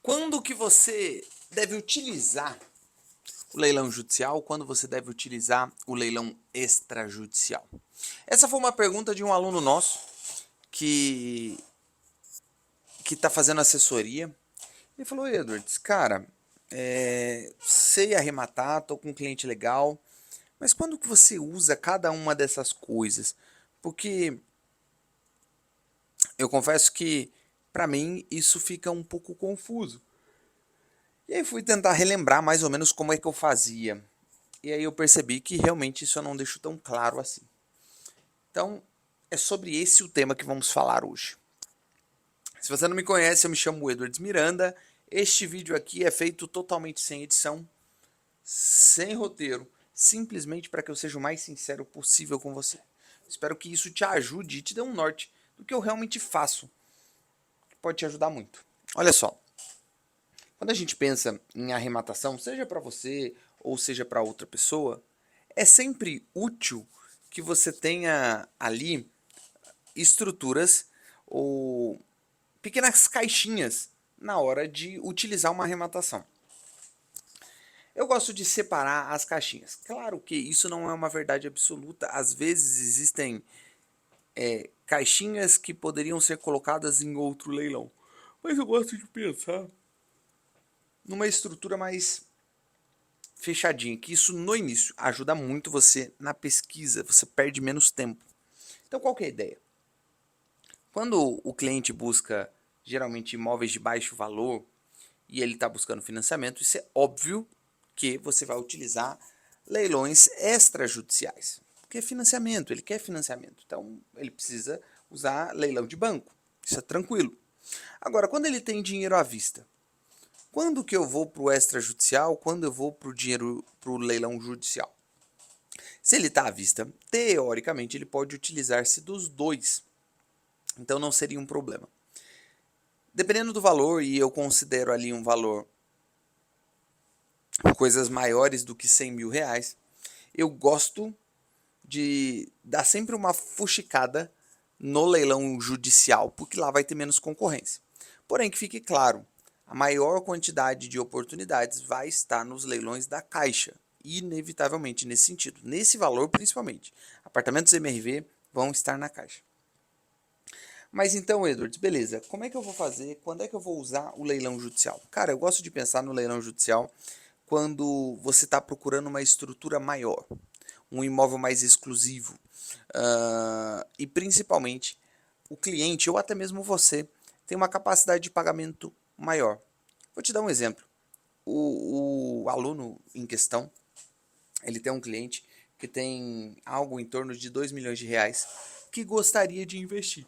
Quando que você deve utilizar o leilão judicial? Quando você deve utilizar o leilão extrajudicial? Essa foi uma pergunta de um aluno nosso que está fazendo assessoria. Ele falou: Edwards, cara, sei arrematar, tô com um cliente legal, mas quando que você usa cada uma dessas coisas? Porque eu confesso que para mim isso fica um pouco confuso. E aí fui tentar relembrar mais ou menos como é que eu fazia. E aí eu percebi que realmente isso eu não deixo tão claro assim. Então, é sobre esse o tema que vamos falar hoje. Se você não me conhece, eu me chamo Edwards Miranda. Este vídeo aqui é feito totalmente sem edição, sem roteiro, simplesmente para que eu seja o mais sincero possível com você. Espero que isso te ajude e te dê um norte do que eu realmente faço, que pode te ajudar muito. Olha só, quando a gente pensa em arrematação, seja para você ou seja para outra pessoa, é sempre útil que você tenha ali estruturas ou pequenas caixinhas na hora de utilizar uma arrematação. Eu gosto de separar as caixinhas. Claro que isso não é uma verdade absoluta. Às vezes existem caixinhas que poderiam ser colocadas em outro leilão. Mas eu gosto de pensar numa estrutura mais fechadinha, que isso no início ajuda muito você na pesquisa, você perde menos tempo. Então qual que é a ideia? Quando o cliente busca geralmente imóveis de baixo valor e ele está buscando financiamento, isso é óbvio que você vai utilizar leilões extrajudiciais. Porque é financiamento, ele quer financiamento. Então ele precisa usar leilão de banco. Isso é tranquilo. Agora, quando ele tem dinheiro à vista, quando que eu vou para o extrajudicial? Quando eu vou para o leilão judicial? Se ele está à vista, teoricamente ele pode utilizar-se dos dois. Então não seria um problema. Dependendo do valor, e eu considero ali um valor coisas maiores do que 100 mil reais, eu gosto de dar sempre uma fuxicada no leilão judicial, porque lá vai ter menos concorrência. Porém, que fique claro, a maior quantidade de oportunidades vai estar nos leilões da Caixa, inevitavelmente nesse sentido, nesse valor principalmente. Apartamentos MRV vão estar na Caixa. Mas então, Edwards, beleza, como é que eu vou fazer? Quando é que eu vou usar o leilão judicial? Cara, eu gosto de pensar no leilão judicial quando você está procurando uma estrutura maior, um imóvel mais exclusivo. E principalmente o cliente, ou até mesmo você, tem uma capacidade de pagamento maior. Vou te dar um exemplo. O aluno em questão, ele tem um cliente que tem algo em torno de 2 milhões de reais que gostaria de investir.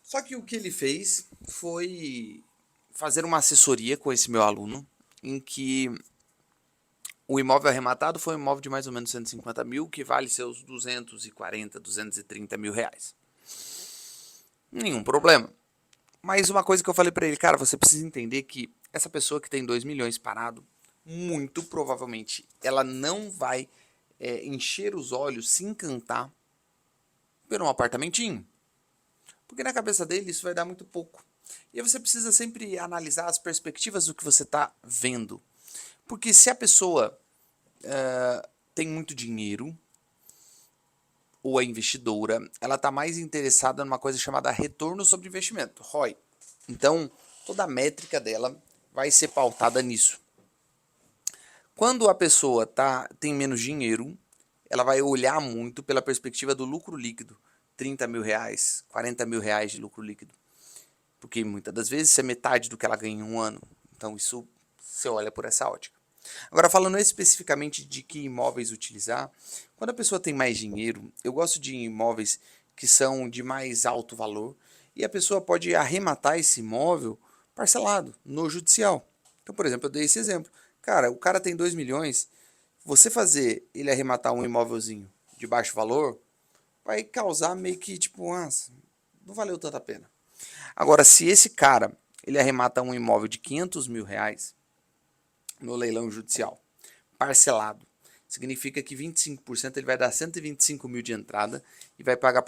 Só que o que ele fez foi fazer uma assessoria com esse meu aluno, em que o imóvel arrematado foi um imóvel de mais ou menos 150 mil, que vale seus 240, 230 mil reais. Nenhum problema. Mas uma coisa que eu falei para ele, cara, você precisa entender que essa pessoa que tem 2 milhões parado, muito provavelmente ela não vai encher os olhos, se encantar por um apartamentinho. Porque na cabeça dele isso vai dar muito pouco. E aí você precisa sempre analisar as perspectivas do que você está vendo. Porque se a pessoa tem muito dinheiro, ou a investidora, ela está mais interessada numa coisa chamada retorno sobre investimento, ROI. Então, toda a métrica dela vai ser pautada nisso. Quando a pessoa tem menos dinheiro, ela vai olhar muito pela perspectiva do lucro líquido. 30 mil reais, 40 mil reais de lucro líquido. Porque muitas das vezes isso é metade do que ela ganha em um ano. Então isso você olha por essa ótica. Agora, falando especificamente de que imóveis utilizar, quando a pessoa tem mais dinheiro, eu gosto de imóveis que são de mais alto valor e a pessoa pode arrematar esse imóvel parcelado no judicial. Então, por exemplo, eu dei esse exemplo. Cara, o cara tem 2 milhões, você fazer ele arrematar um imóvelzinho de baixo valor vai causar meio que tipo, não valeu tanto a pena. Agora, se esse cara ele arremata um imóvel de 500 mil reais, no leilão judicial, parcelado. Significa que 25% ele vai dar 125 mil de entrada e vai pagar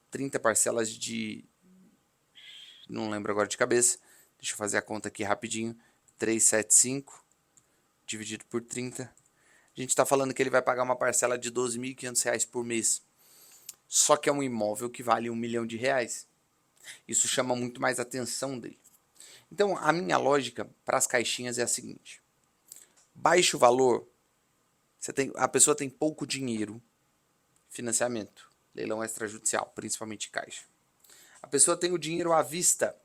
30 parcelas de, não lembro agora de cabeça, Deixa eu fazer a conta aqui rapidinho. 375 dividido por 30. A gente está falando que ele vai pagar uma parcela de R$ 12.500 por mês. Só que é um imóvel que vale R$ 1.000.000. Isso chama muito mais atenção dele. Então, a minha lógica para as caixinhas é a seguinte. Baixo valor, a pessoa tem pouco dinheiro, financiamento, leilão extrajudicial, principalmente caixa. A pessoa tem o dinheiro à vista,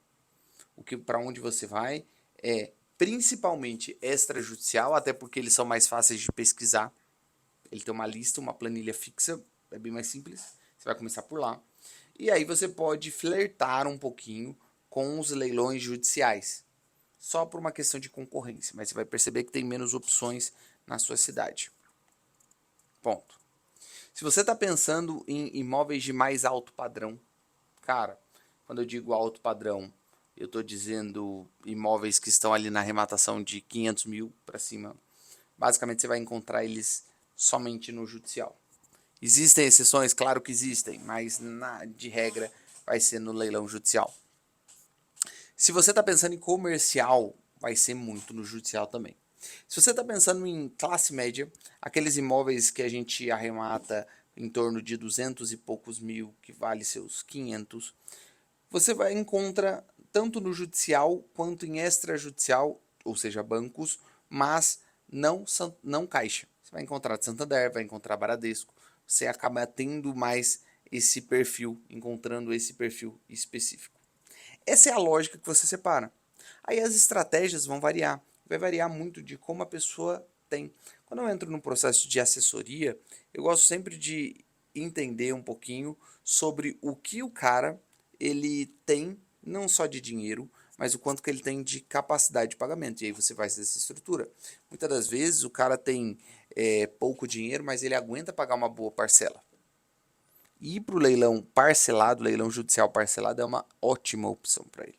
para onde você vai é principalmente extrajudicial, até porque eles são mais fáceis de pesquisar. Ele tem uma lista, uma planilha fixa, é bem mais simples. Você vai começar por lá. E aí você pode flertar um pouquinho com os leilões judiciais, só por uma questão de concorrência, mas você vai perceber que tem menos opções na sua cidade. Ponto. Se você está pensando em imóveis de mais alto padrão, cara, quando eu digo alto padrão, eu estou dizendo imóveis que estão ali na arrematação de 500 mil para cima. Basicamente você vai encontrar eles somente no judicial. Existem exceções? Claro que existem, mas de regra vai ser no leilão judicial. Se você está pensando em comercial, vai ser muito no judicial também. Se você está pensando em classe média, aqueles imóveis que a gente arremata em torno de 200 e poucos mil, que vale seus 500, você vai encontrar tanto no judicial quanto em extrajudicial, ou seja, bancos, mas não caixa. Você vai encontrar Santander, vai encontrar Bradesco. Você acaba tendo mais esse perfil, encontrando esse perfil específico. Essa é a lógica que você separa. Aí as estratégias vão variar. Vai variar muito de como a pessoa tem. Quando eu entro no processo de assessoria, eu gosto sempre de entender um pouquinho sobre o que o cara ele tem, não só de dinheiro, mas o quanto que ele tem de capacidade de pagamento. E aí você faz essa estrutura. Muitas das vezes o cara tem pouco dinheiro, mas ele aguenta pagar uma boa parcela. Ir para o leilão parcelado, leilão judicial parcelado, é uma ótima opção para ele.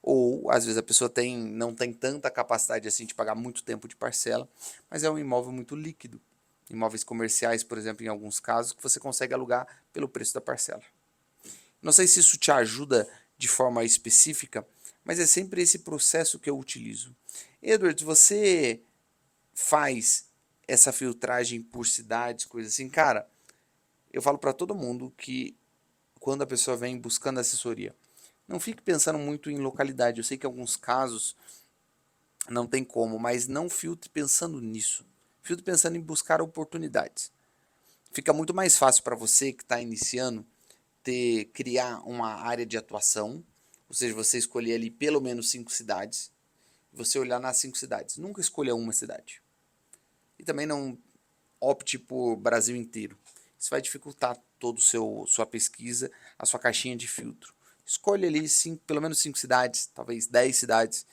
Ou, às vezes, a pessoa não tem tanta capacidade assim de pagar muito tempo de parcela, mas é um imóvel muito líquido. Imóveis comerciais, por exemplo, em alguns casos, que você consegue alugar pelo preço da parcela. Não sei se isso te ajuda de forma específica, mas é sempre esse processo que eu utilizo. Edward, você faz essa filtragem por cidades, coisas assim? Cara, eu falo para todo mundo que quando a pessoa vem buscando assessoria, não fique pensando muito em localidade. Eu sei que em alguns casos não tem como, mas não filtre pensando nisso. Filtre pensando em buscar oportunidades. Fica muito mais fácil para você que está iniciando criar uma área de atuação, ou seja, você escolher ali pelo menos 5 cidades, você olhar nas 5 cidades. Nunca escolha uma cidade. E também não opte por Brasil inteiro. Isso vai dificultar toda a sua pesquisa, a sua caixinha de filtro. Escolha ali pelo menos 5 cidades, talvez 10 cidades,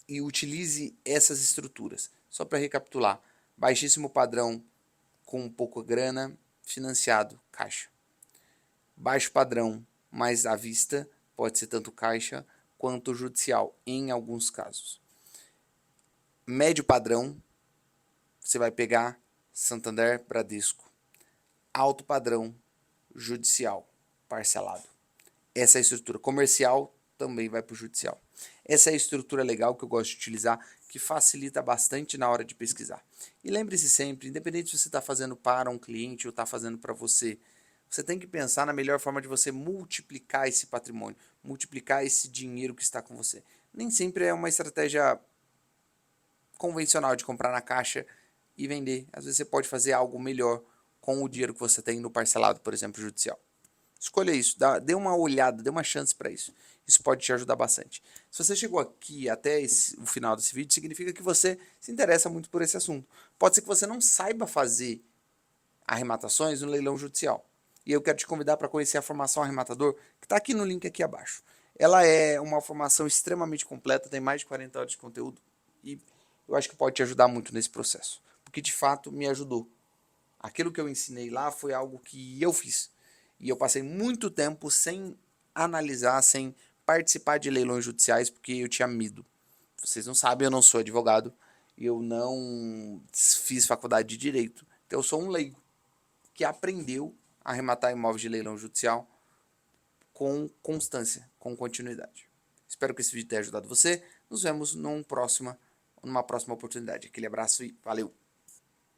e utilize essas estruturas. Só para recapitular, baixíssimo padrão com pouca grana, financiado, caixa. Baixo padrão, mais à vista, pode ser tanto caixa quanto judicial, em alguns casos. Médio padrão, você vai pegar Santander, Bradesco. Alto padrão, judicial, parcelado. Essa é a estrutura. Comercial também vai para o judicial. Essa é a estrutura legal que eu gosto de utilizar, que facilita bastante na hora de pesquisar. E lembre-se sempre, independente se você está fazendo para um cliente ou está fazendo para você, você tem que pensar na melhor forma de você multiplicar esse patrimônio, multiplicar esse dinheiro que está com você. Nem sempre é uma estratégia convencional de comprar na caixa e vender. Às vezes você pode fazer algo melhor com o dinheiro que você tem no parcelado, por exemplo, judicial. Escolha isso, dê uma olhada, dê uma chance para isso. Isso pode te ajudar bastante. Se você chegou aqui até o final desse vídeo, significa que você se interessa muito por esse assunto. Pode ser que você não saiba fazer arrematações no leilão judicial. E eu quero te convidar para conhecer a formação arrematador, que está aqui no link aqui abaixo. Ela é uma formação extremamente completa, tem mais de 40 horas de conteúdo e eu acho que pode te ajudar muito nesse processo. Porque de fato me ajudou. Aquilo que eu ensinei lá foi algo que eu fiz. E eu passei muito tempo sem analisar, sem participar de leilões judiciais, porque eu tinha medo. Vocês não sabem, eu não sou advogado, eu não fiz faculdade de Direito. Então eu sou um leigo que aprendeu a arrematar imóveis de leilão judicial com constância, com continuidade. Espero que esse vídeo tenha ajudado você. Nos vemos numa próxima oportunidade. Aquele abraço e valeu!